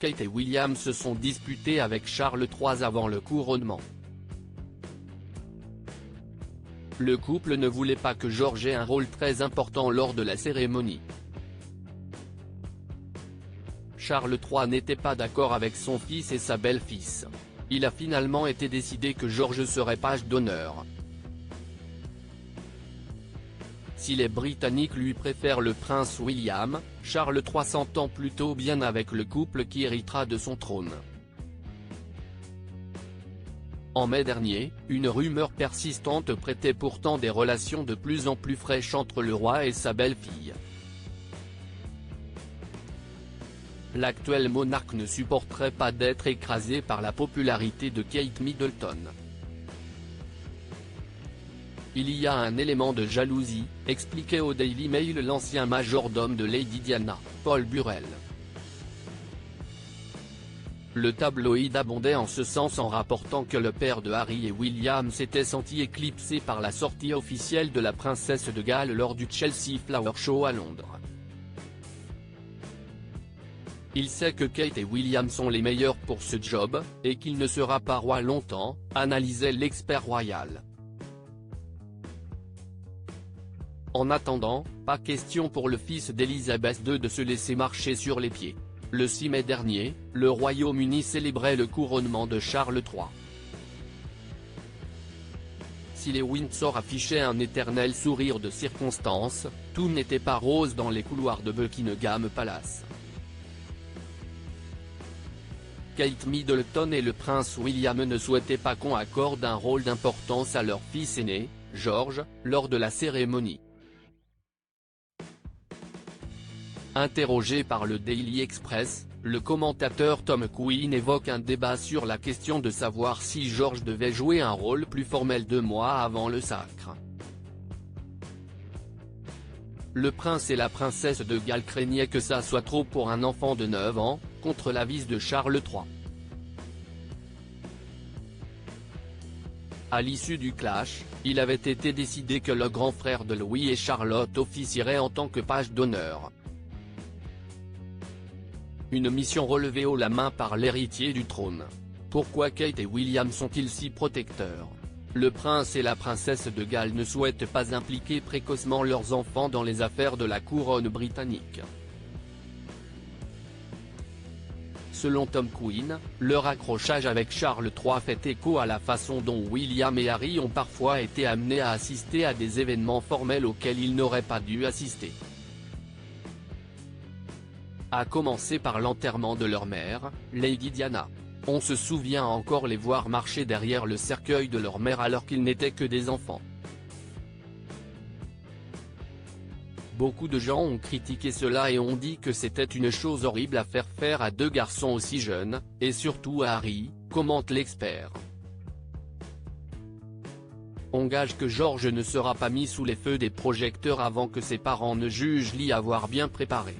Kate et William se sont disputés avec Charles III avant le couronnement. Le couple ne voulait pas que George ait un rôle très important lors de la cérémonie. Charles III n'était pas d'accord avec son fils et sa belle-fille. Il a finalement été décidé que George serait page d'honneur. Si les Britanniques lui préfèrent le prince William, Charles III s'entend plutôt bien avec le couple qui héritera de son trône. En mai dernier, une rumeur persistante prêtait pourtant des relations de plus en plus fraîches entre le roi et sa belle-fille. L'actuel monarque ne supporterait pas d'être écrasé par la popularité de Kate Middleton. Il y a un élément de jalousie, expliquait au Daily Mail l'ancien majordome de Lady Diana, Paul Burrell. Le tabloïd abondait en ce sens en rapportant que le père de Harry et William s'était senti éclipsé par la sortie officielle de la princesse de Galles lors du Chelsea Flower Show à Londres. Il sait que Kate et William sont les meilleurs pour ce job, et qu'il ne sera pas roi longtemps, analysait l'expert royal. En attendant, pas question pour le fils d'Elisabeth II de se laisser marcher sur les pieds. Le 6 mai dernier, le Royaume-Uni célébrait le couronnement de Charles III. Si les Windsor affichaient un éternel sourire de circonstance, tout n'était pas rose dans les couloirs de Buckingham Palace. Kate Middleton et le prince William ne souhaitaient pas qu'on accorde un rôle d'importance à leur fils aîné, George, lors de la cérémonie. Interrogé par le Daily Express, le commentateur Tom Quinn évoque un débat sur la question de savoir si George devait jouer un rôle plus formel 2 mois avant le sacre. Le prince et la princesse de Galles craignaient que ça soit trop pour un enfant de 9 ans, contre l'avis de Charles III. À l'issue du clash, il avait été décidé que le grand frère de Louis et Charlotte officierait en tant que page d'honneur. Une mission relevée haut la main par l'héritier du trône. Pourquoi Kate et William sont-ils si protecteurs? Le prince et la princesse de Galles ne souhaitent pas impliquer précocement leurs enfants dans les affaires de la couronne britannique. Selon Tom Quinn, leur accrochage avec Charles III fait écho à la façon dont William et Harry ont parfois été amenés à assister à des événements formels auxquels ils n'auraient pas dû assister. À commencer par l'enterrement de leur mère, Lady Diana. On se souvient encore les voir marcher derrière le cercueil de leur mère alors qu'ils n'étaient que des enfants. Beaucoup de gens ont critiqué cela et ont dit que c'était une chose horrible à faire à 2 garçons aussi jeunes, et surtout à Harry, commente l'expert. On gage que George ne sera pas mis sous les feux des projecteurs avant que ses parents ne jugent l'y avoir bien préparé.